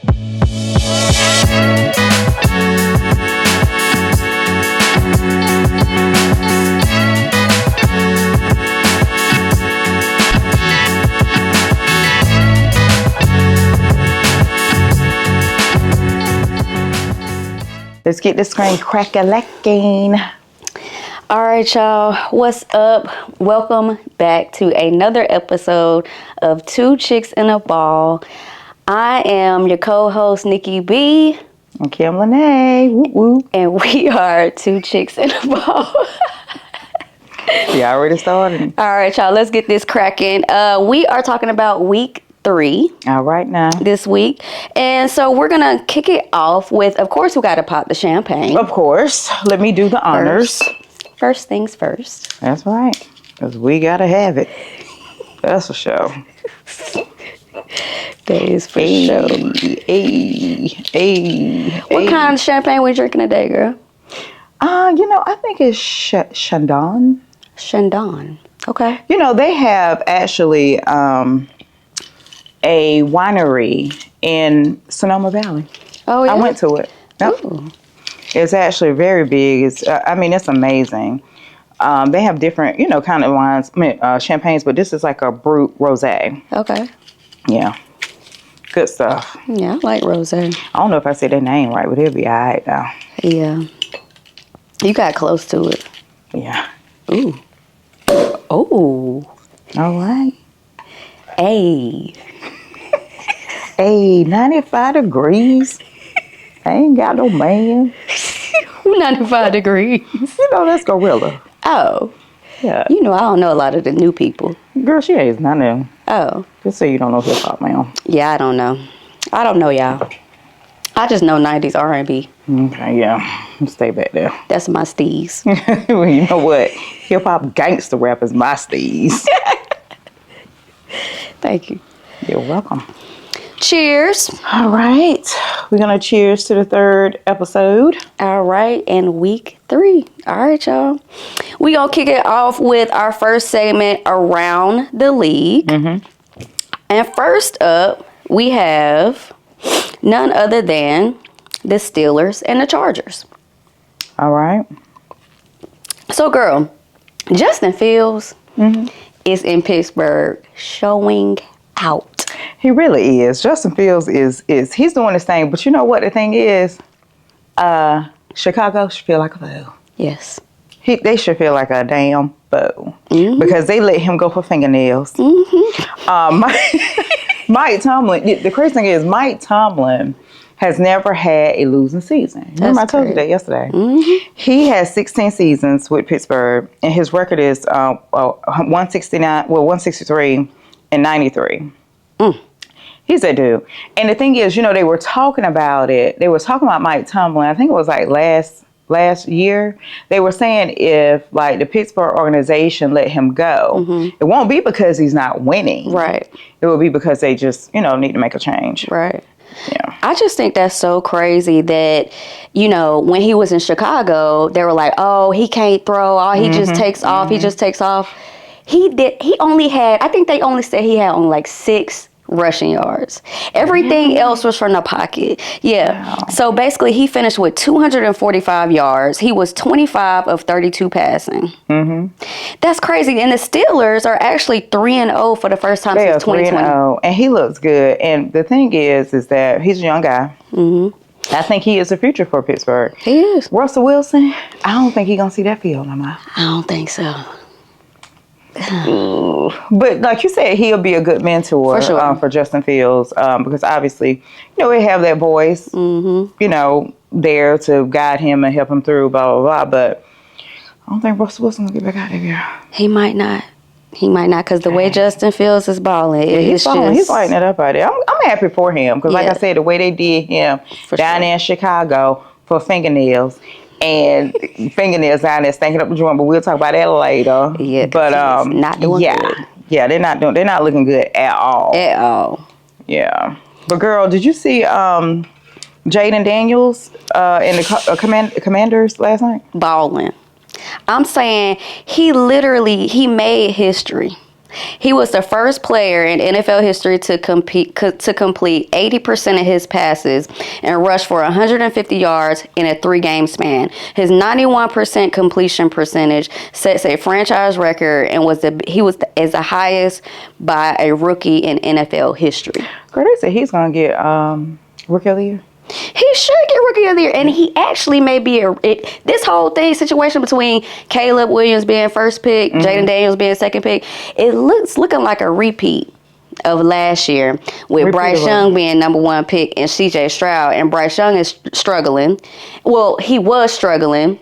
Let's get this screen crack-a-lacking. All right, y'all. What's up? Welcome back to another episode of Two Chicks in a Ball. I am your co-host, Nikki B. And Kim Lene. Woo woo. And we are Two Chicks in a Ball. We already started. All right, y'all. Let's get this cracking. We are talking about week 3. All right now. This week. And so we're going to kick it off with, of course, we got to pop the champagne. Of course. Let me do the honors. First things first. That's right. Because we got to have it. That's for sure. That is for sure. What kind of champagne we drinking today, girl? I think it's Chandon. Chandon. Okay. They have actually a winery in Sonoma Valley. Oh, yeah? I went to it. Yep. Ooh. It's actually very big. It's amazing. They have different, kind of wines, champagnes, but this is like a brut rosé. Okay. Yeah. Good stuff. Yeah, I like rosé. I don't know if I said their name right, but it'll be all right now. Yeah. You got close to it. Yeah. Ooh. Oh. All right. Hey. Hey, 95 degrees. I ain't got no man. 95 degrees. That's Gorilla. Oh. Yeah. I don't know a lot of the new people. Girl, she is not new. Oh. Just so you don't know hip hop, man. Yeah, I don't know. I don't know, y'all. I just know 90s R&B. Okay, yeah. Stay back there. That's my steez. Well, you know what? Hip hop gangster rap is my steez. Thank you. You're welcome. Cheers. All right. We're going to cheers to the 3rd episode. All right. And week 3. All right, y'all. We going to kick it off with our first segment, Around the League. Mm-hmm. And first up, we have none other than the Steelers and the Chargers. All right. So, girl, Justin Fields is in Pittsburgh showing out. He really is. Justin Fields is he's doing his thing. But you know what the thing is? Chicago should feel like a fool. Yes. They should feel like a damn fool. Mm-hmm. Because they let him go for fingernails. Mm-hmm. Mike Tomlin, the crazy thing is Mike Tomlin has never had a losing season. Remember I told you that yesterday. Mm-hmm. He has 16 seasons with Pittsburgh, and his record is 163 and 93. He's that dude. And the thing is, they were talking about it. They were talking about Mike Tomlin. I think it was like last year. They were saying if like the Pittsburgh organization let him go, it won't be because he's not winning. Right. It will be because they just, need to make a change. Right. Yeah. I just think that's so crazy that, when he was in Chicago, they were like, oh, he can't throw. Oh, he just takes off. He just takes off. He only had, I think they only said he had only like 6 rushing yards. Everything else was from the pocket. Yeah. Wow. So basically he finished with 245 yards. He was 25 of 32 passing. Mm-hmm. That's crazy. And the Steelers are actually 3-0 for the first time since 2020. 3-0, and he looks good. And the thing is that he's a young guy. Mm-hmm. I think he is the future for Pittsburgh. He is. Russell Wilson, I don't think he's going to see that field no more. I don't think so. But like you said, he'll be a good mentor for, sure. For Justin Fields because obviously, we have that voice, there to guide him and help him through, blah, blah, blah. But I don't think Russell Wilson will get back out of here. He might not. Because the way Justin Fields is balling, he's lighting it up out there. I'm happy for him because, like I said, the way they did him down there in Chicago for fingernails. And fingernails down there stinking up the joint, but we'll talk about that later. Yeah, but not doing good. Yeah, they're not looking good at all. At all. Yeah, but girl, did you see Jayden Daniels in the Commanders last night? Ballin. I'm saying he made history. He was the first player in NFL history to complete 80% of his passes and rush for 150 yards in a 3-game span. His 91% completion percentage sets a franchise record and was the highest by a rookie in NFL history. Girl, they said he's gonna get Rookie of the Year. He should get Rookie of the Year, and he actually may be this whole situation between Caleb Williams being first pick, Jayden Daniels being second pick. It looking like a repeat of last year with Bryce Young being number 1 pick and CJ Stroud, and Bryce Young is struggling. Well, he was struggling.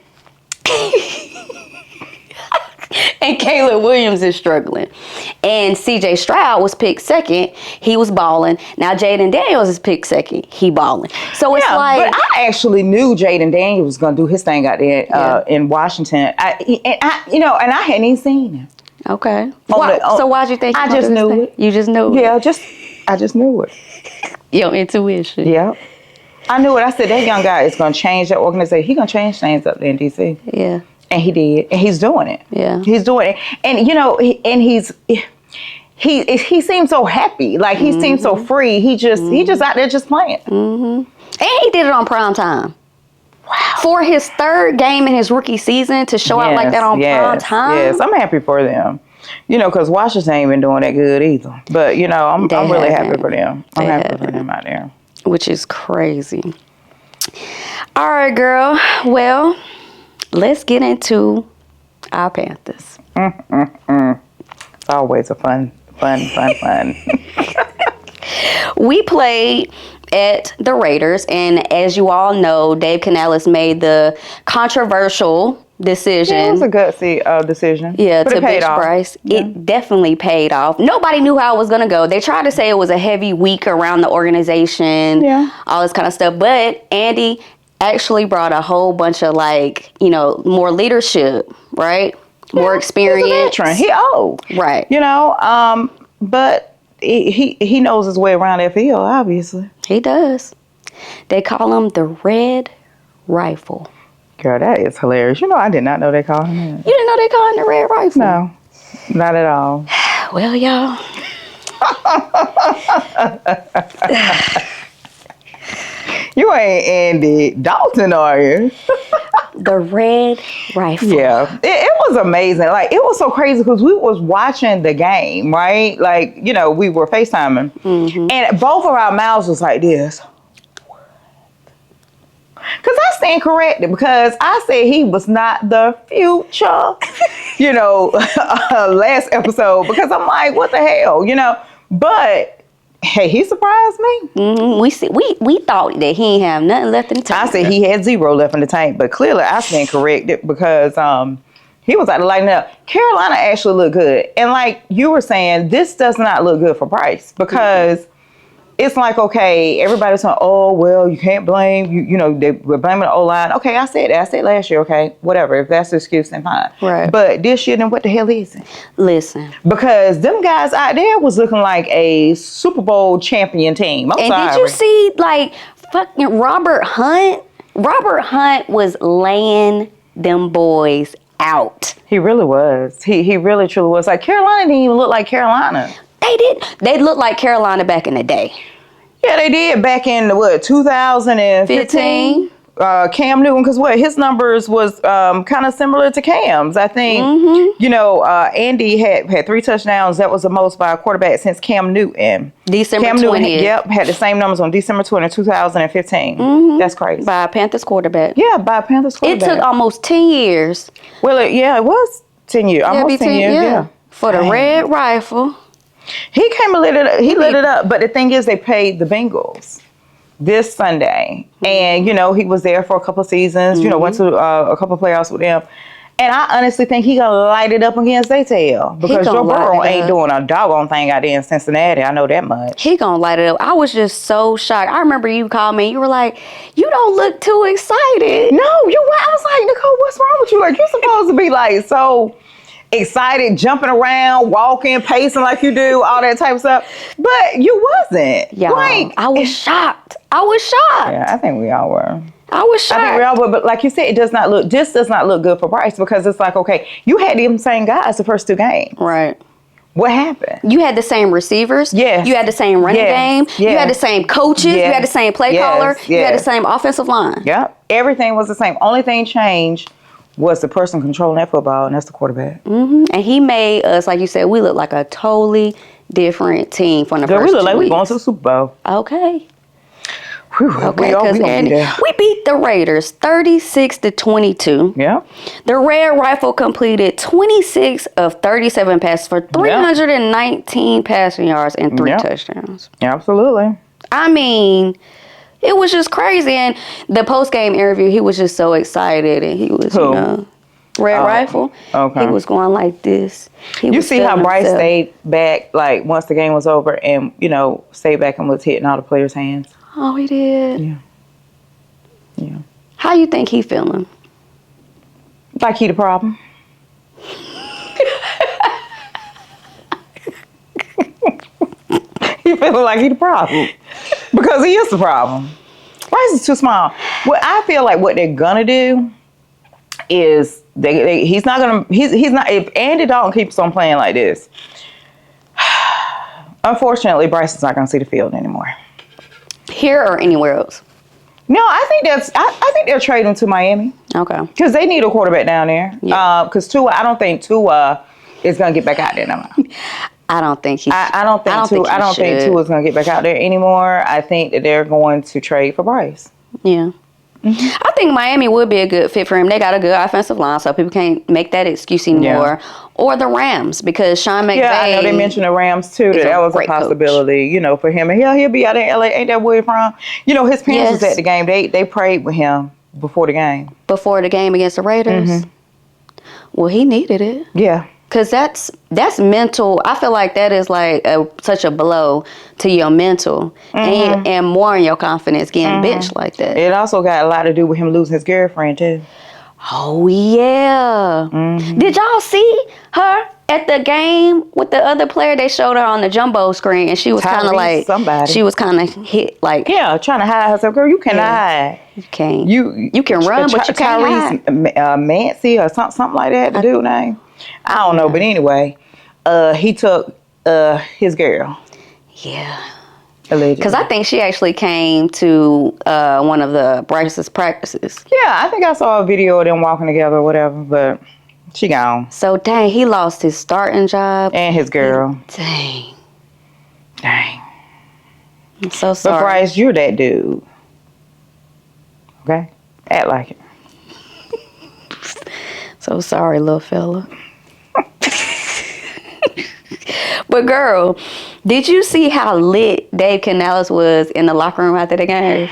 And Caleb Williams is struggling. And CJ Stroud was picked second. He was balling. Now Jayden Daniels is picked second. He balling. So it's like... But I actually knew Jayden Daniels was going to do his thing out there in Washington. I hadn't even seen him. Okay. So why'd you think I just knew it. You just knew it? Yeah, I just knew it. Your intuition. Yeah. I knew it. I said, that young guy is going to change that organization. He's going to change things up there in D.C. Yeah. And he did, and he's doing it. Yeah, he's doing it, and he seems so happy, like he seems so free. He just out there just playing. And he did it on prime time. Wow! For his 3rd game in his rookie season to show out like that on prime time. Yes, I'm happy for them. Because Washington ain't been doing that good either. But I'm really happy for them. I'm happy for them out there, which is crazy. All right, girl. Well, let's get into our Panthers. It's always a fun. We played at the Raiders, and as you all know, Dave Canales made the controversial decision. Yeah, it was a gutsy decision. Yeah, to bench Bryce. Yeah. It definitely paid off. Nobody knew how it was going to go. They tried to say it was a heavy week around the organization, all this kind of stuff, but Andy actually brought a whole bunch of more leadership, right? More experience. He's a veteran. He old. Right. But he knows his way around that field, obviously. He does. They call him the Red Rifle. Girl, that is hilarious. I did not know they called him that. You didn't know they called him the Red Rifle? No, not at all. Well, y'all. You ain't Andy Dalton, are you? The Red Rifle. Yeah, it was amazing. Like, it was so crazy because we was watching the game, right? Like, we were FaceTiming. And both of our mouths was like this. Because I stand corrected because I said he was not the future, last episode. Because I'm like, what the hell, But... hey, he surprised me. We thought that he ain't have nothing left in the tank. I said he had 0 left in the tank, but clearly I stand corrected because he was out to lighten up. Carolina actually looked good, and like you were saying, this does not look good for Bryce because it's like, okay, everybody's saying, oh well, you can't blame they were blaming the O-line. Okay, I said that. I said last year. Okay, whatever. If that's the excuse, then fine. Right. But this year, then what the hell is it? Listen, because them guys out there was looking like a Super Bowl champion team. I'm sorry. Did you see fucking Robert Hunt? Robert Hunt was laying them boys out. He really was. He really truly was. Like, Carolina didn't even look like Carolina. They did. They looked like Carolina back in the day. Yeah, they did back in 2015. Cam Newton, because his numbers was kind of similar to Cam's. I think Andy had 3 touchdowns. That was the most by a quarterback since Cam Newton. December 20th. Yep, had the same numbers on December 20th, 2015. That's crazy. By a Panthers quarterback. Yeah, by a Panthers quarterback. It took almost 10 years. Well, it was 10 years. Almost 10 years. Yeah. For the Red Rifle. He came and lit it up. He lit it up. But the thing is, they played the Bengals this Sunday. And, he was there for a couple of seasons, went to a couple of playoffs with them. And I honestly think he going to light it up against their tail. Because Joe Burrow ain't doing a doggone thing out there in Cincinnati. I know that much. He going to light it up. I was just so shocked. I remember you called me. You were like, you don't look too excited. No, I was like, Nicole, what's wrong with you? Like, you're supposed to be like so excited, jumping around, walking, pacing like you do, all that type of stuff. But you wasn't. Yeah, I was shocked. Yeah, I think we all were. I was shocked. I think we all were, but like you said, this does not look good for Bryce because it's like, okay, you had them same guys the first 2 games. Right. What happened? You had the same receivers. Yes. You had the same running game. Yes. You had the same coaches. You had the same play caller. Yes. You had the same offensive line. Yep. Everything was the same. Only thing changed was the person controlling that football, and that's the quarterback. Mm-hmm. And he made us, like you said, we look like a totally different team from the first 2 weeks. We look like we going to the Super Bowl. Okay. Whew, Okay, because we beat the Raiders 36-22. Yeah. The Red Rifle completed 26 of 37 passes for 319 passing yards and 3 touchdowns. Absolutely. I mean, it was just crazy. And the post-game interview, he was just so excited. And he was, Red Rifle. Okay. He was going like this. You see how Bryce stayed back, like, once the game was over and, stayed back and was hitting all the players' hands? Oh, he did? Yeah. How you think he feeling? Like he the problem. He feeling like he the problem. Because he is the problem. Bryce is too small. What I feel like what they're gonna do is he's not if Andy Dalton keeps on playing like this, unfortunately Bryce is not gonna see the field anymore. Here or anywhere else? No, I think they're trading to Miami. Okay. Because they need a quarterback down there. Because Tua, I don't think Tua is gonna get back out there no more. I don't think he. I don't think Tua's gonna get back out there anymore. I think that they're going to trade for Bryce. Yeah. Mm-hmm. I think Miami would be a good fit for him. They got a good offensive line, so people can't make that excuse anymore. Yeah. Or the Rams, because Sean McVay. Yeah, I know they mentioned the Rams too. That was a possibility, for him. And he'll be out in LA. Ain't that where he's from? His parents was at the game. They prayed with him before the game. Before the game against the Raiders. Mm-hmm. Well, he needed it. Yeah. Because that's mental. I feel like that is like such a blow to your mental and more in your confidence getting benched like that. It also got a lot to do with him losing his girlfriend too. Oh, yeah. Mm-hmm. Did y'all see her at the game with the other player? They showed her on the jumbo screen, and she was kind of like somebody. She was kind of hit like trying to hide herself. Girl, you cannot hide. You can't. You can run, but you can't hide. Mancy or something like that. The dude name. I don't know, but anyway, he took his girl. Yeah. Because I think she actually came to one of the Bryce's practices. Yeah, I think I saw a video of them walking together or whatever, but she gone. So, dang, he lost his starting job. And his girl. Dang. I'm so sorry. But Bryce, you're that dude. Okay? Act like it. So sorry, little fella. But girl, did you see how lit Dave Canales was in the locker room after the game?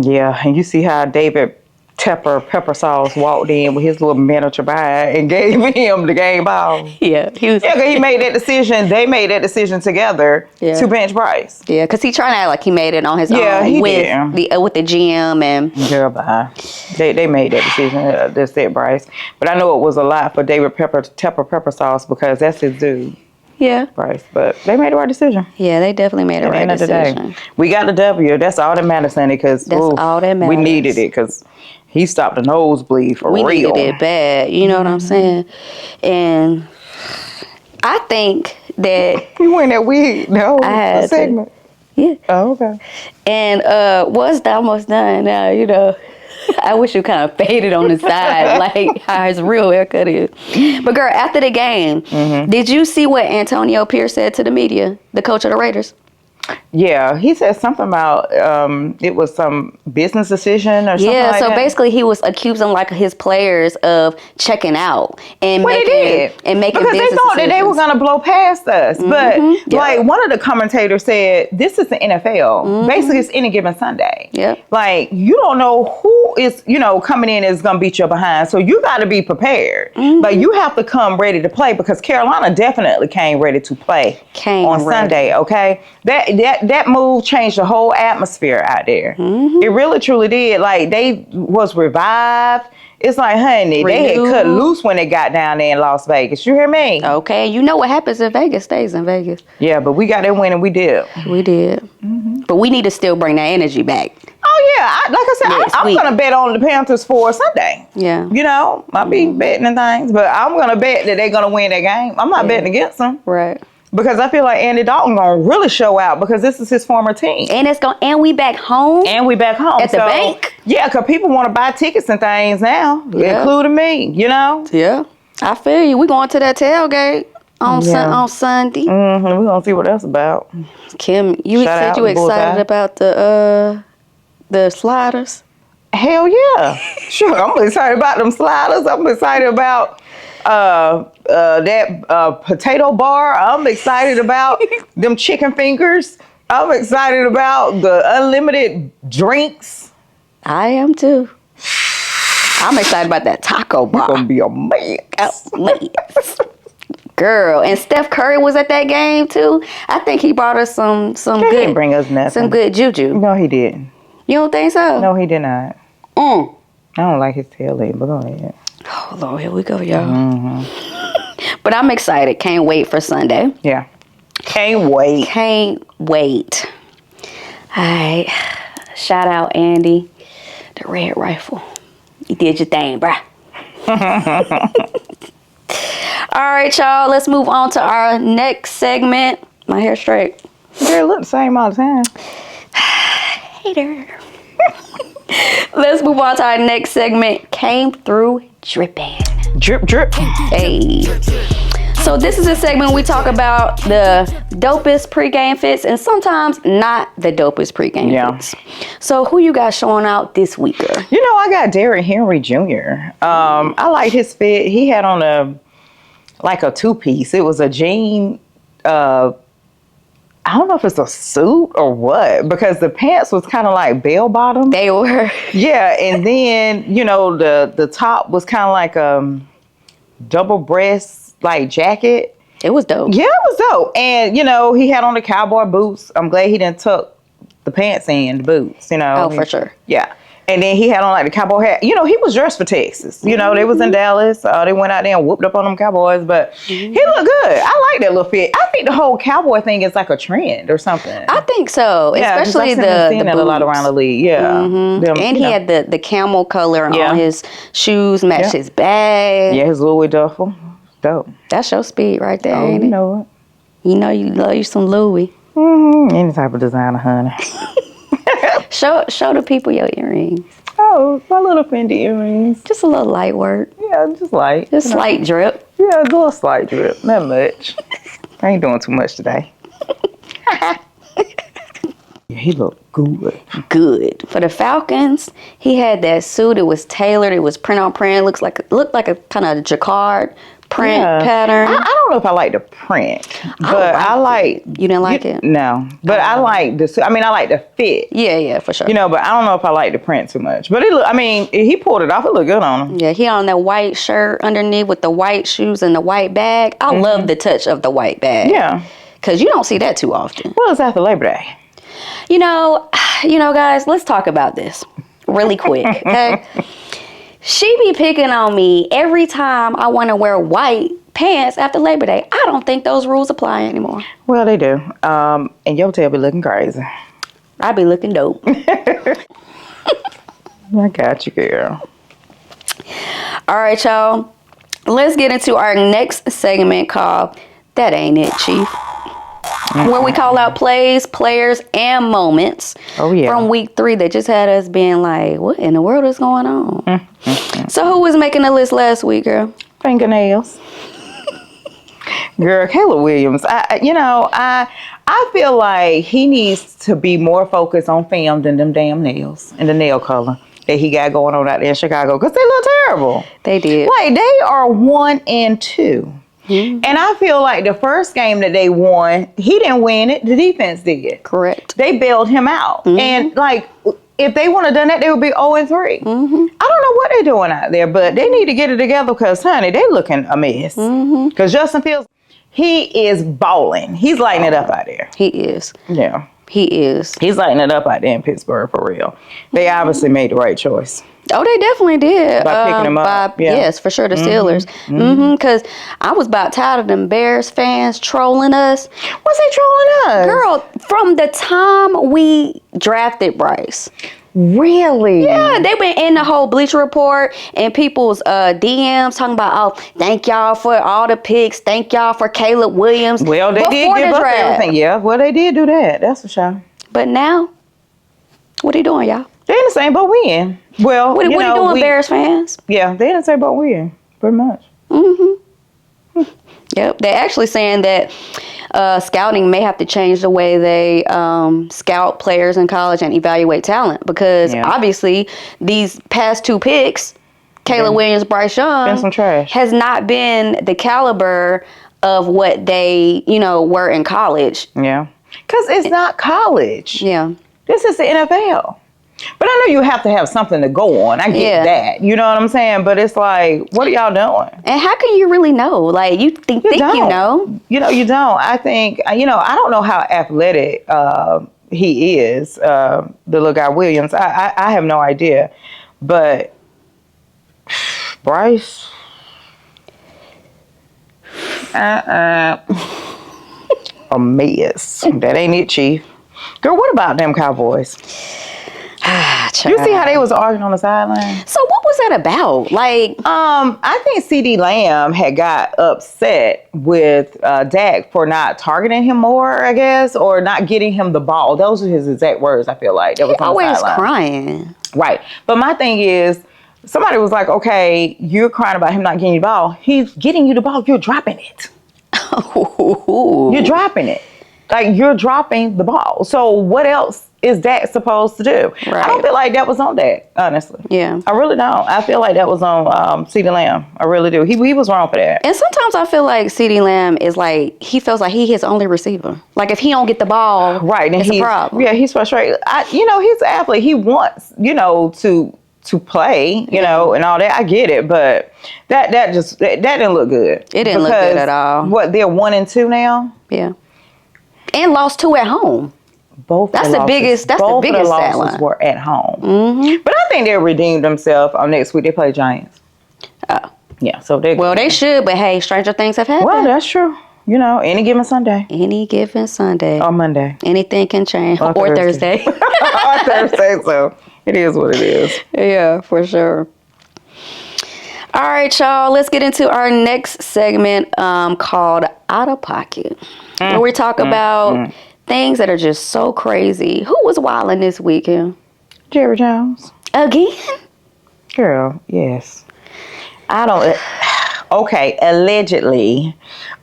Yeah, and you see how David Pepper Sauce walked in with his little miniature bag and gave him the game ball. Yeah, he made that decision. They made that decision together to bench Bryce. Yeah, because he trying to act like he made it on his own with the GM and. Girl, bye. They made that decision. They said Bryce, but I know it was a lot for David Pepper Sauce because that's his dude. Yeah. Bryce, but they made the right decision. Yeah, they definitely made the right decision. At the end of the day, we got the W. That's all that matters, Sonny, because all that matters. We needed it because he stopped the nosebleed for real. We needed it bad. You know what I'm saying? And I think that you wearing that wig? No, I had segment. Yeah. Oh, okay. And what's almost done now? I wish you kind of faded on the side, like how his real haircut is. But girl, after the game, did you see what Antonio Pierce said to the media, the coach of the Raiders? Yeah, he said something about it was some business decision or something like that. Yeah, so basically he was accusing like his players of checking out and making business because they thought that they were going to blow past us. But like one of the commentators said, this is the NFL. Basically, it's any given Sunday. Yeah, like you don't know who is coming in is going to beat your behind, so you got to be prepared. Like you have to come ready to play because Carolina definitely came ready to play on Sunday. Okay, that move changed the whole atmosphere out there. It really truly did. Like they was revived. It's like, honey, they had cut loose when they got down there in Las Vegas. You hear me? Okay, you know what happens in Vegas stays in Vegas. Yeah, but we got that win and we did. We did. But we need to still bring that energy back. Oh yeah, like I said, I'm gonna bet on the Panthers for Sunday. Yeah, I'll be betting and things, but I'm gonna bet that they're gonna win that game. I'm not betting against them. Right. Because I feel like Andy Dalton gonna really show out because this is his former team. And we back home. And we back home. At the bank. Yeah, because people want to buy tickets and things now, including me, you know? Yeah. I feel you. We going to that tailgate on Sunday. Mm-hmm. We're going to see what that's about. Kim, you said you excited about the sliders? Hell yeah. Sure, I'm excited about them sliders. I'm excited about that potato bar. I'm excited about them chicken fingers. I'm excited about the unlimited drinks. I am too. I'm excited about that taco bar. It's gonna be a mess. Girl, and Steph Curry was at that game too. I think he brought us some He good. didn't bring us nothing. Some good juju. No, he didn't. You don't think so? No, he did not. I don't like his tail end, but go ahead. Oh Lord, here we go, y'all. But I'm excited. Can't wait for Sunday. Yeah. Can't wait. Can't wait. All right. Shout out Andy, the Red Rifle. You did your thing, bruh. All right, y'all. Let's move on to our next segment. My hair straight. They look the same all the time. Hater. Let's move on to our next segment. Came through dripping. Drip, drip. Hey. So this is a segment we talk about the dopest pregame fits and sometimes not the dopest pregame fits. So who you got showing out this week? You know, I got Derrick Henry Jr. I like his fit. He had on a two-piece. It was a jean, I don't know if it's a suit or what, because the pants was kind of like bell bottom. They were. Yeah, and then, you know, the top was kind of like double breast like jacket. It was dope. Yeah, it was dope. And, you know, he had on the cowboy boots. I'm glad he didn't tuck the pants in, the boots, you know. Oh, for sure. Yeah. And then he had on like the cowboy hat. You know, he was dressed for Texas. You know, they was in Dallas. They went out there and whooped up on them Cowboys. But he looked good. I like that little fit. I think the whole cowboy thing is like a trend or something. I think so. Yeah, especially I've the seen that a lot around the league. Yeah. Them, and he had the camel color on his shoes, matched his bag. Yeah, his Louis duffel. Dope. That's your speed right there, ain't you it? know it. You know you love you some Louis. Any type of designer, honey. Show the people your earrings. Oh, my little Fendi earrings. Just a little light work. Yeah, just light. Just slight drip. Yeah, a little slight drip. Not much. I ain't doing too much today. Yeah, he looked good. Good. For the Falcons, he had that suit. It was tailored. It was print on print. Looked like a kind of jacquard print pattern. I don't know if I like the print, but I like. You didn't like it? No, but I like the. I mean, I like the fit. Yeah, for sure. You know, but I don't know if I like the print too much. But it look. I mean, he pulled it off. It looked good on him. Yeah, he on that white shirt underneath with the white shoes and the white bag. I love the touch of the white bag. Yeah, because you don't see that too often. Well, it's after Labor Day. You know, guys, let's talk about this really quick, okay? She be picking on me every time I want to wear white pants after Labor Day. I don't think those rules apply anymore. Well, they do. And your tail be looking crazy. I be looking dope. I got you, girl. All right, y'all. Let's get into our next segment called That Ain't It, Chief. Where we call out plays, players, and moments from week 3 that just had us being like, what in the world is going on? So who was making the list last week, girl? Fingernails. Girl, Caleb Williams. I feel like he needs to be more focused on film than them damn nails and the nail color that he got going on out there in Chicago, because they look terrible. They did. Like, they are 1-2. And I feel like the first game that they won, he didn't win it. The defense did. Correct. They bailed him out. And, like, if they would have done that, they would be 0-3. I don't know what they're doing out there, but they need to get it together because, honey, they looking a mess. Because Justin Fields, he is balling. He's lighting it up out there. He is. Yeah. He is. He's lighting it up out there in Pittsburgh for real. They obviously made the right choice. Oh, they definitely did. By picking them up. Yeah. Yes, for sure, the Steelers. Because I was about tired of them Bears fans trolling us. What's they trolling us? Girl, from the time we drafted Bryce. Really? Yeah, they been in the whole Bleacher Report and people's DMs talking about, oh, thank y'all for all the picks. Thank y'all for Caleb Williams. Well, they did give up everything. Yeah, well, they did do that. That's for sure. But now, what are you doing, y'all? They in the same boat we in. Well, what are you doing, Bears fans? Yeah, they in the same boat we in, pretty much. Yep, they're actually saying that scouting may have to change the way they scout players in college and evaluate talent because obviously these past 2 picks, Caleb Williams, Bryce Young, been some trash. Has not been the caliber of what they, were in college. Yeah, because it's not college. Yeah. This is the NFL. But I know you have to have something to go on. I get that. You know what I'm saying? But it's like, what are y'all doing? And how can you really know? Like, you think you know? You don't. I think, I don't know how athletic he is, the little guy Williams. I have no idea. But Bryce, a mess. That ain't it, Chief. Girl, what about them Cowboys? You see how they was arguing on the sideline? So what was that about? Like, I think CD Lamb had got upset with Dak for not targeting him more, I guess, or not getting him the ball. Those are his exact words, I feel like. That was on the always sideline. crying. Right. But my thing is, somebody was like, okay, you're crying about him not getting you the ball. He's getting you the ball. You're dropping it. You're dropping it. Like, you're dropping the ball. So what else is Dak supposed to do? Right. I don't feel like that was on Dak, honestly. Yeah. I really don't. I feel like that was on CeeDee Lamb. I really do. He was wrong for that. And sometimes I feel like CeeDee Lamb is like, he feels like he his only receiver. Like, if he don't get the ball, right, it's a problem. Yeah, he's frustrated. He's an athlete. He wants, to play, and all that. I get it, but that didn't look good. It didn't look good at all. What, they're 1-2 now? Yeah. And lost 2 at home. That's the biggest losses were at home. Mm-hmm. But I think they redeemed themselves on next week. They play Giants. Oh. Yeah, so they should, but hey, stranger things have happened. Well, that's true. Any given Sunday. Any given Sunday. Or Monday. Anything can change. Or Thursday. Or Thursday, so it is what it is. Yeah, for sure. All right, y'all. Let's get into our next segment called Out of Pocket. Where we talk about things that are just so crazy. Who was wilding this weekend? Jerry Jones. Again? Girl, yes. I don't... Okay, allegedly,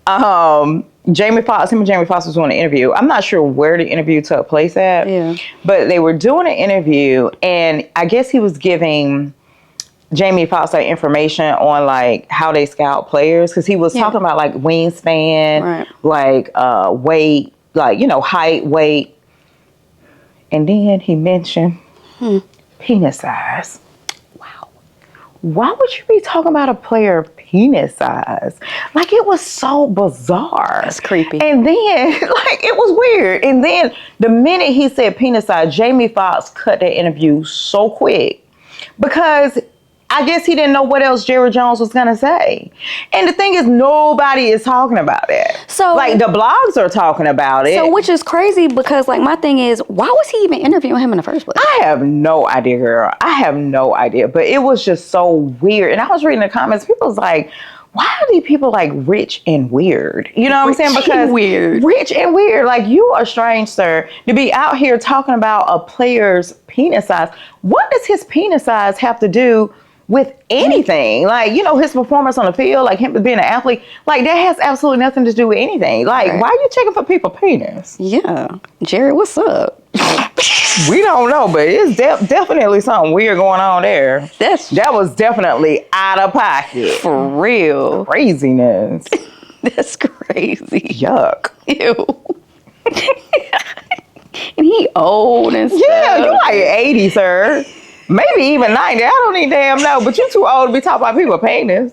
Jamie Foxx was doing an interview. I'm not sure where the interview took place at. Yeah. But they were doing an interview, and I guess he was giving Jamie Foxx information on like how they scout players, because he was talking about like wingspan, like weight, like height, weight, and then he mentioned penis size. Wow, why would you be talking about a player penis size? Like, it was so bizarre. That's creepy. And then like it was weird. And then the minute he said penis size, Jamie Foxx cut that interview so quick because I guess he didn't know what else Jerry Jones was going to say. And the thing is, nobody is talking about it. So, like, the blogs are talking about it. So, which is crazy because, like, my thing is, why was he even interviewing him in the first place? I have no idea, girl. I have no idea. But it was just so weird. And I was reading the comments. People was like, why are these people, like, rich and weird? You know what I'm saying? Because rich and weird. Like, you are strange, sir, to be out here talking about a player's penis size. What does his penis size have to do with anything? Like, his performance on the field, like him being an athlete, like that has absolutely nothing to do with anything. Like, why are you checking for people's penis? Yeah. Jerry, what's up? We don't know, but it's definitely something weird going on there. That was definitely out of pocket. For real. Craziness. That's crazy. Yuck. Ew. And he old and stuff. Yeah, you like 80, sir. Maybe even 90. I don't even damn know. But you too old to be talking about people's penis.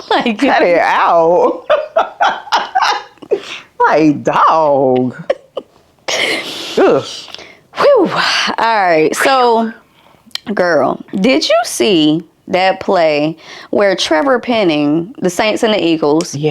Like, cut it out. Like, dog. Ugh. Whew. All right. So, Girl, did you see that play where Trevor Penning, the Saints and the Eagles, he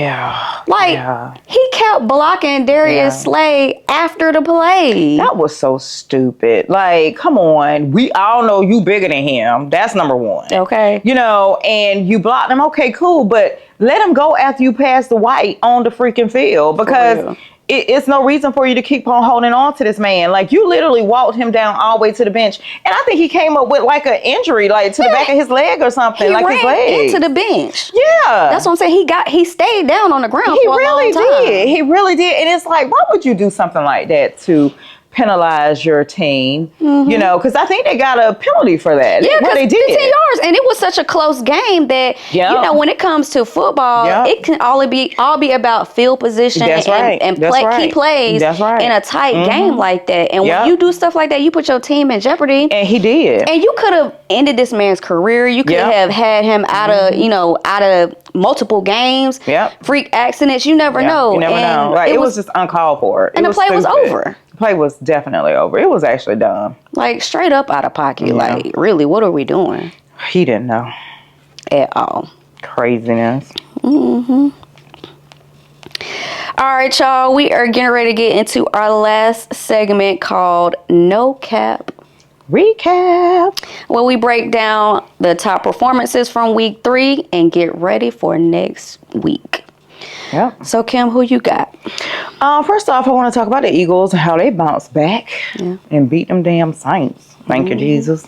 kept blocking Darius Slay after the play. That was so stupid. Like, come on. We all know you bigger than him. That's number one. Okay. You know, and you blocked him. Okay, cool. But let him go after you pass the white on the freaking field, because it's no reason for you to keep on holding on to this man. Like, you literally walked him down all the way to the bench. And I think he came up with like an injury, like to the back of his leg or something. He like ran his leg. into the bench. Yeah. That's what I'm saying. He stayed down on the ground for a long time. He really did. And it's like, why would you do something like that to penalize your team? You know, because I think they got a penalty for that. Yeah, well, they did. 15 yards, and it was such a close game that you know, when it comes to football, it can all be about field position and key plays in a tight game like that. And when you do stuff like that, you put your team in jeopardy. And he did. And you could have ended this man's career. You could have had him out of multiple games. Freak accidents. You never know. You never know. Like, it was just uncalled for. And the play was over. The play was definitely over. It was actually dumb. Like, straight up out of pocket. Like, really, what are we doing? He didn't know. At all. Craziness. All right, y'all. We are getting ready to get into our last segment called No Cap Recap, where we break down the top performances from week 3 and get ready for next week. Yep. So, Kim, who you got? First off, I want to talk about the Eagles and how they bounced back and beat them damn Saints. Thank you, Jesus.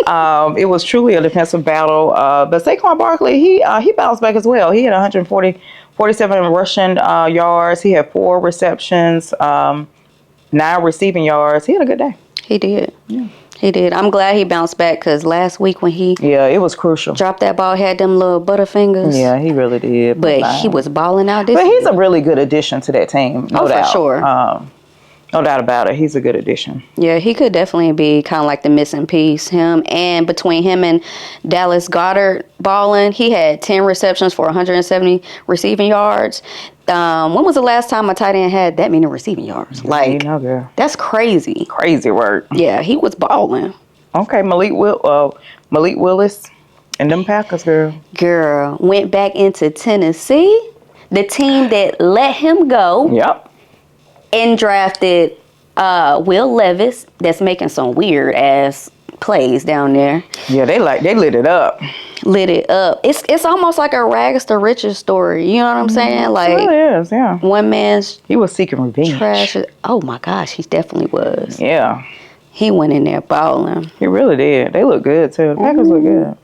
It was truly a defensive battle. But Saquon Barkley, he bounced back as well. He had 47 rushing yards. He had 4 receptions, 9 receiving yards. He had a good day. He did. Yeah. He did. I'm glad he bounced back, because last week when he it was crucial. Dropped that ball, had them little butterfingers. Yeah, he really did. But he was balling out this But he's week. a really good addition to that team. No doubt. For sure. No doubt about it. He's a good addition. Yeah, he could definitely be kind of like the missing piece. Between him and Dallas Goedert balling, he had 10 receptions for 170 receiving yards. When was the last time a tight end had that many receiving yards? Like, girl. That's crazy. Crazy work. Yeah, he was balling. Okay, Malik Willis and them Packers, girl. Girl, went back into Tennessee, the team that let him go. Yep. And drafted Will Levis, that's making some weird ass plays down there. Yeah, they lit it up. Lit it up. It's almost like a rags to riches story. You know what I'm saying? Like, it is, yeah. One man's he was seeking revenge. Trash. Oh my gosh, he definitely was. Yeah. He went in there balling. He really did. They look good too. The Packers look good.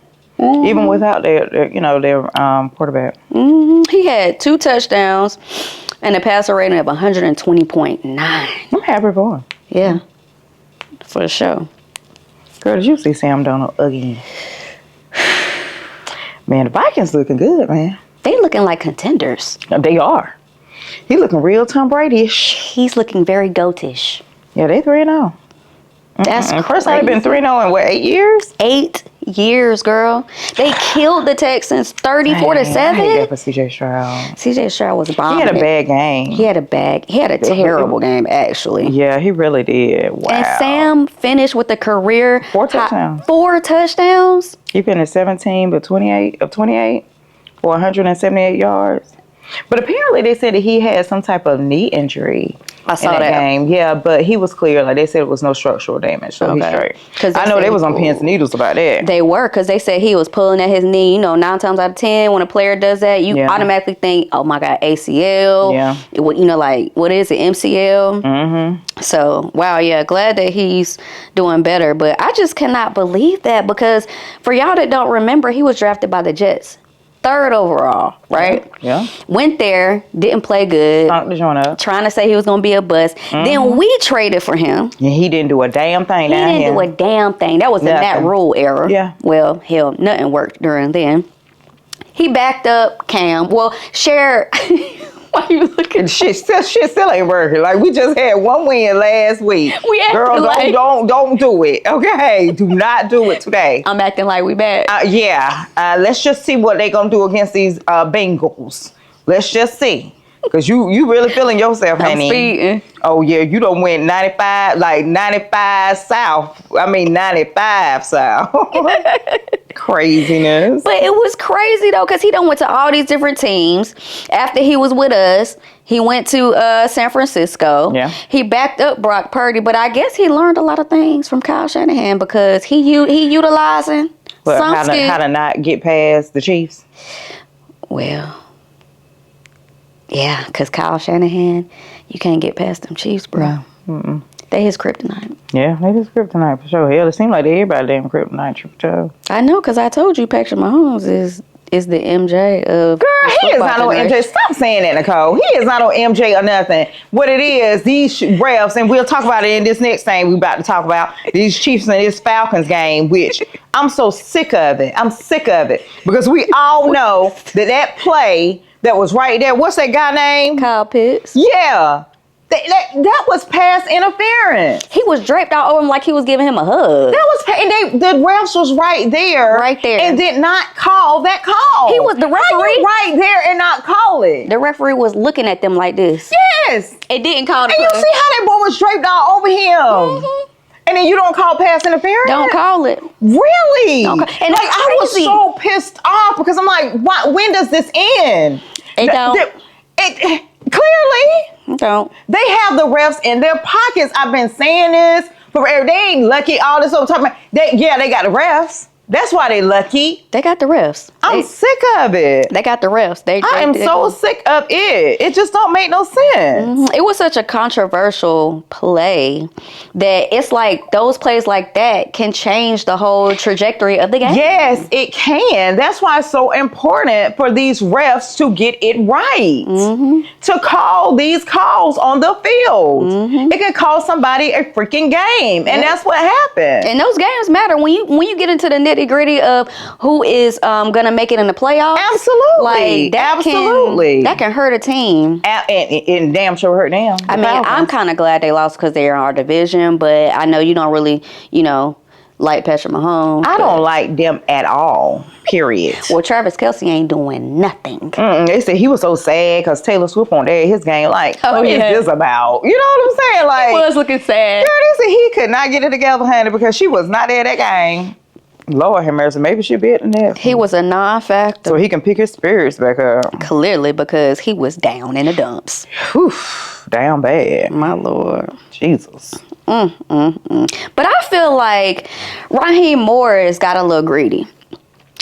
Even without their quarterback. He had 2 touchdowns and a passer rating of 120.9. I'm happy for him. Yeah. For sure. Girl, did you see Sam Darnold again? Man, the Vikings looking good, man. They looking like contenders. They are. He looking real Tom Brady-ish. He's looking very goatish. Yeah, they 3-0. That's crazy. First time they've been 3-0 in what, 8 years? 8 years, girl. They killed the Texans 34-7. I hate that for CJ Stroud. CJ Stroud was bombing. He had a bad game. He had a terrible game, actually. Yeah, he really did. Wow. And Sam finished with a career 4 touchdowns. 4 touchdowns. He finished 17 of 28 for 178 yards. But apparently they said that he had some type of knee injury. I saw in that that game. Yeah, but he was clear. Like, they said it was no structural damage, so he's straight. I know they was on pins and needles about that. They were, because they said he was pulling at his knee. 9 times out of 10, when a player does that, you automatically think, oh my God, ACL. Yeah. Like, what is it, MCL? Mm-hmm. So, wow, yeah, glad that he's doing better. But I just cannot believe that, because for y'all that don't remember, he was drafted by the Jets. 3rd overall, right? Yeah. Went there, didn't play good. Stunk the joint up. Trying to say he was going to be a bust. Then we traded for him. Yeah, he didn't do a damn thing down here. He didn't do a damn thing. That was the Matt Rule era. Yeah. Well, hell, nothing worked during then. He backed up Cam. Well, Cher... Why are you looking? Shit still ain't working. Like, we just had 1 win last week. Girl, don't do it. Okay, do not do it today. I'm acting like we bad. Let's just see what they gonna do against these Bengals. Let's just see. Cause you really feeling yourself, I'm honey. speeding. Oh yeah, you done went 95, like 95 south. I mean 95 south. Craziness. But it was crazy though, because he done went to all these different teams. After he was with us, he went to San Francisco. Yeah. He backed up Brock Purdy, but I guess he learned a lot of things from Kyle Shanahan because he utilizing some skill. How to not get past the Chiefs? Well, yeah, because Kyle Shanahan, you can't get past them Chiefs, bro. Mm-mm. They his kryptonite. Yeah, they just kryptonite for sure. Hell, it seems like everybody damn kryptonite for sure. I know, because I told you Patrick Mahomes is the MJ of... Girl, he is not on MJ. Stop saying that, Nicole. He is not on MJ or nothing. What it is, these refs, and we'll talk about it in this next thing we about to talk about, these Chiefs and this Falcons game, which I'm so sick of it. I'm sick of it. Because we all know that play that was right there, what's that guy name? Kyle Pitts. Yeah. That was pass interference. He was draped all over him like he was giving him a hug. And the refs was right there. Right there. And did not call that call. He was the referee. How you right there and not call it? The referee was looking at them like this. Yes. It didn't call the And you play. see how that boy was draped all over him. Mm-hmm. And then you don't call pass interference? Don't call it. Really? Don't call. And like, I was crazy. so pissed off because I'm like, when does this end? It don't. Clearly. Don't. They have the refs in their pockets. I've been saying this forever. They ain't lucky. All this over talking about. They got the refs. That's why they lucky. They got the refs. I'm sick of it. They got the refs. I am so sick of it. It just don't make no sense. It was such a controversial play that it's like those plays like that can change the whole trajectory of the game. Yes, it can. That's why it's so important for these refs to get it right. To call these calls on the field. It can cost somebody a freaking game. And that's what happened. And those games matter when you get into the nitty-gritty of who is gonna make it in the playoffs. Absolutely. Like that can hurt a team. And damn sure hurt them. I mean, I'm kind of glad they lost because they're in our division, but I know you don't really, like Patrick Mahomes. I don't like them at all, period. Well, Travis Kelce ain't doing nothing. They said he was so sad because Taylor Swift on there his game. Like, what is this about? You know what I'm saying? Like, he was looking sad. Girl, they said he could not get it together, honey, because she was not there that game. Lord have mercy, maybe she'll be at the next. He was a non-factor. So he can pick his spirits back up. Clearly, because he was down in the dumps. Whew, down bad. My Lord. Jesus. But I feel like Raheem Morris got a little greedy,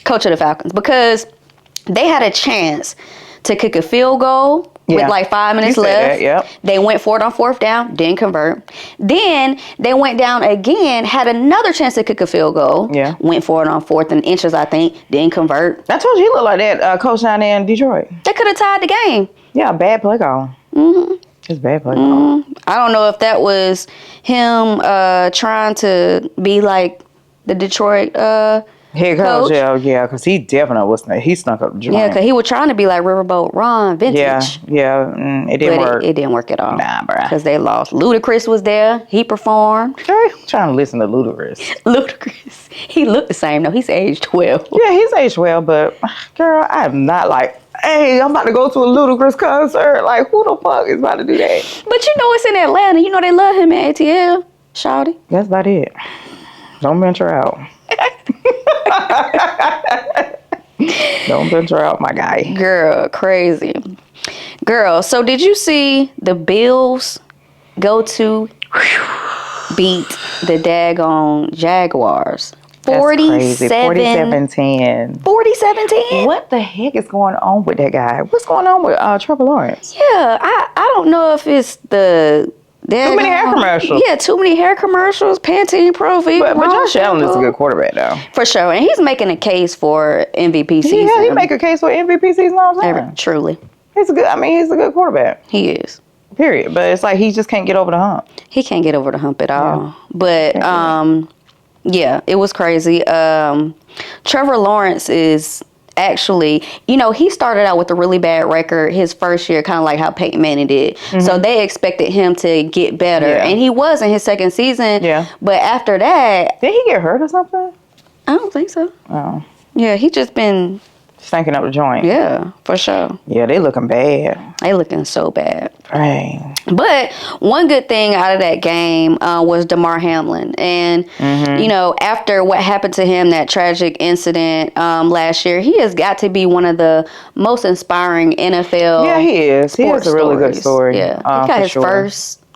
coach of the Falcons, because they had a chance to kick a field goal with like 5 minutes left. They went for it on fourth down, didn't convert. Then they went down again, had another chance to kick a field goal. Went for it on fourth and inches, I think, didn't convert. I told you he looked like that coach down there in Detroit. They could have tied the game. Yeah, bad play call. It's bad play. I don't know if that was him trying to be like the Detroit head coach. Yeah, because he definitely wasn't. He snuck up the joint. Yeah, because he was trying to be like Riverboat Ron vintage. It didn't work. It didn't work at all. Nah, bruh. Because they lost. Ludacris was there. He performed. I'm trying to listen to Ludacris. Ludacris. He looked the same though. He's age 12. Yeah, he's age 12, but girl, I'm not like, hey, I'm about to go to a Ludacris concert. Like, who the fuck is about to do that? But it's in Atlanta. You know they love him at ATL. Shawty. That's about it. Don't venture out. Don't venture out, my guy. Girl, crazy. Girl, so did you see the Bills go to beat the daggone Jaguars? 47-10. 47-10? What the heck is going on with that guy? What's going on with Trevor Lawrence? Yeah, I don't know if it's the... Too many hair commercials. Yeah, too many hair commercials. Pantene Pro V. But Josh Allen is a good quarterback, though. For sure. And he's making a case for MVP season. Yeah, he make a case for MVP season all the time. Truly. He's a good quarterback. He is. Period. But it's like he just can't get over the hump. He can't get over the hump at all. But, yeah, it was crazy. Trevor Lawrence is... Actually, he started out with a really bad record his first year, kind of like how Peyton Manning did. So they expected him to get better. And he was in his second season. Yeah. But after that... Did he get hurt or something? I don't think so. Oh. Yeah, he just been Stinking up the joint. Yeah, for sure. Yeah, they looking bad. They looking so bad. Right. But one good thing out of that game was DeMar Hamlin. And, you know, after what happened to him, that tragic incident last year, he has got to be one of the most inspiring NFL. Yeah, he is. He has a really good story. Yeah.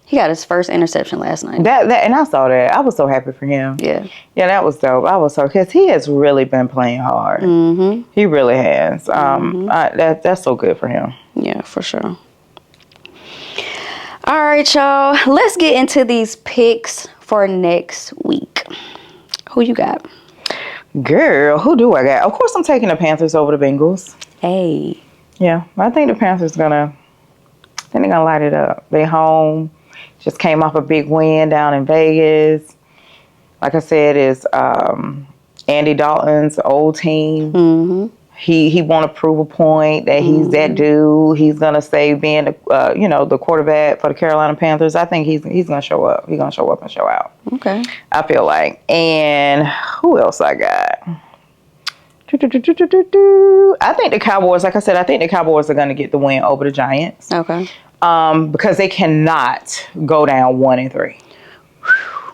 He got his first interception last night. That and I saw that. I was so happy for him. Yeah. Yeah, that was dope. I was so, because he has really been playing hard. Mm-hmm. He really has. That's so good for him. Yeah, for sure. All right, y'all. Let's get into these picks for next week. Who you got? Girl, who do I got? Of course, I'm taking the Panthers over the Bengals. Hey. Yeah, I think the Panthers they're gonna light it up. They home. Just came off a big win down in Vegas. Like I said, it's Andy Dalton's old team. Mm-hmm. He want to prove a point that he's that dude. He's gonna stay being the quarterback for the Carolina Panthers. I think he's gonna show up. He's gonna show up and show out. Okay. I feel like. And who else I got? I think the Cowboys. Like I said, I think the Cowboys are gonna get the win over the Giants. Okay. Because they cannot go down 1-3.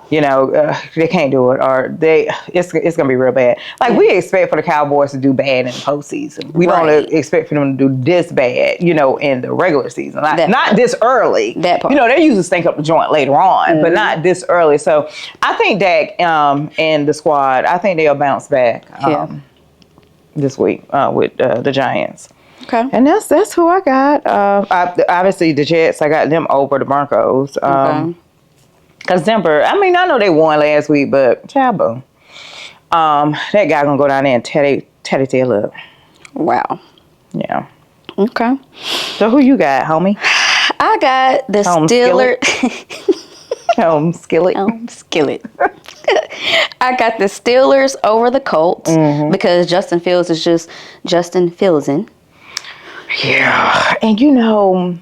You know, they can't do it, or it's gonna be real bad. Like, we expect for the Cowboys to do bad in the postseason. We don't expect for them to do this bad, you know, in the regular season. Not this early. That part. You know, they usually stink up the joint later on, but not this early. So I think Dak and the squad, I think they'll bounce back this week with the Giants. Okay. And that's who I got. Obviously, the Jets, I got them over the Broncos. Because Denver, I mean, I know they won last week, but Chabo, that guy going to go down there and tear it tail up. Wow. Yeah. Okay. So who you got, homie? I got the Steelers. Skillet. Skillet. I got the Steelers over the Colts because Justin Fields is just Justin Fieldsin'. Yeah. And you know,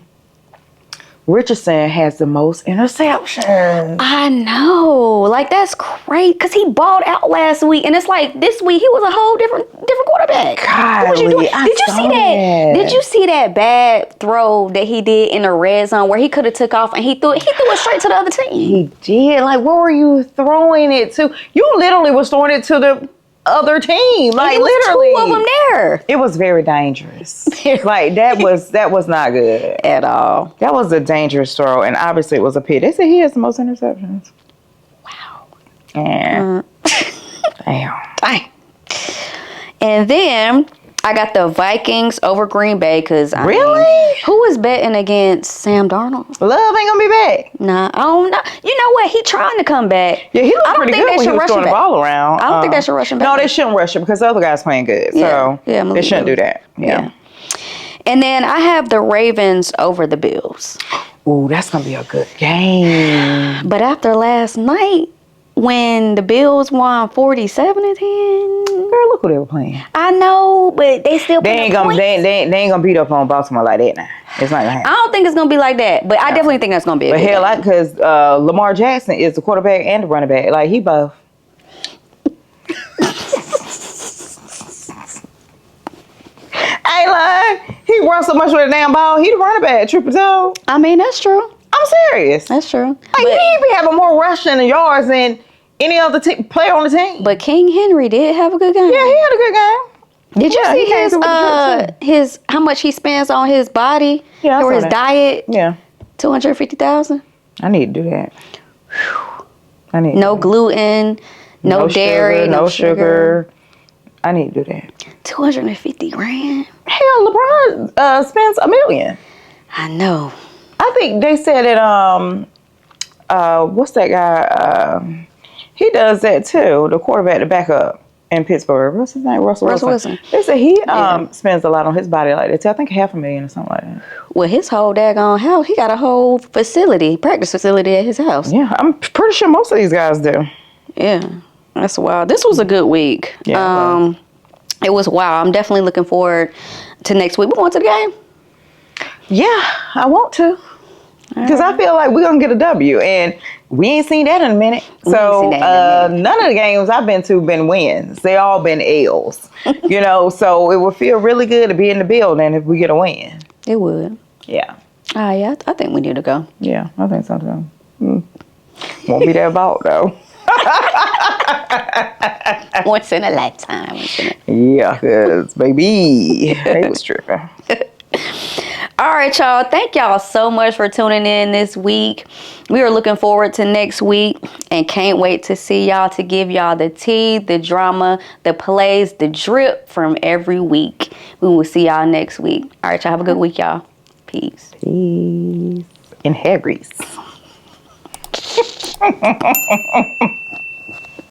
Richardson has the most interceptions. I know. Like, that's great because he balled out last week. And it's like this week he was a whole different quarterback. God, what was you doing? Did you see that? Did you see that bad throw that he did in the red zone where he could have took off and he threw it straight to the other team? He did. Like, what were you throwing it to? You literally was throwing it to the other team. Like, literally. Two of them there. It was very dangerous. Like, that was not good At all. That was a dangerous throw, and obviously it was a pick. They said he has the most interceptions. Wow. Yeah. Damn. And then I got the Vikings over Green Bay because really, who was betting against Sam Darnold? Love ain't gonna be back. Nah, I don't know. You know what? He trying to come back. Yeah, he looked pretty good when he was throwing the ball around. I don't think they should rush him back. No, they shouldn't rush him because the other guy's playing good. So they shouldn't do that. Yeah. And then I have the Ravens over the Bills. Ooh, that's gonna be a good game. But after last night, when the Bills won 47-10. Girl, look who they were playing. I know, but they still they ain't gonna beat up on Baltimore like that now. It's not gonna happen. I don't think it's gonna be like that, but I definitely think that's gonna be a but good hell, because Lamar Jackson is the quarterback and the running back. Like, he both. I ain't lying. He runs so much with a damn ball. He the running back, triple toe. I mean, that's true. I'm serious. That's true. Like, he be having more rushing and yards than any other player on the team. But King Henry did have a good game. Yeah, he had a good game. Did you see his how much he spends on his body or his diet? Yeah, $250,000. I need to do that. I need no gluten, no dairy, sugar, no sugar. I need to do that. $250,000. Hell, LeBron spends $1 million. I know. I think they said that what's that guy? He does that too. The quarterback, the backup in Pittsburgh. What's his name? Russell Wilson. They said he spends a lot on his body like that too. I think $500,000 or something like that. Well, his whole daggone house, he got a whole practice facility at his house. Yeah, I'm pretty sure most of these guys do. Yeah, that's wild. This was a good week. Yeah, it was wild. I'm definitely looking forward to next week. We going to the game? Yeah, I want to. Because I feel like we're going to get a W. And We ain't seen that in a minute. We ain't So seen that in a minute. none of the games I've been to been wins. They all been L's. You know, so it would feel really good to be in the building if we get a win. It would. Yeah. Yeah, I think we need to go. Yeah, I think so too. Won't be that ball though. Once in a lifetime. Yeah, cause baby, they was tripping. All right, y'all. Thank y'all so much for tuning in this week. We are looking forward to next week and can't wait to see y'all, to give y'all the tea, the drama, the plays, the drip from every week. We will see y'all next week. All right, y'all. Have a good week, y'all. Peace. Peace. And hair grease.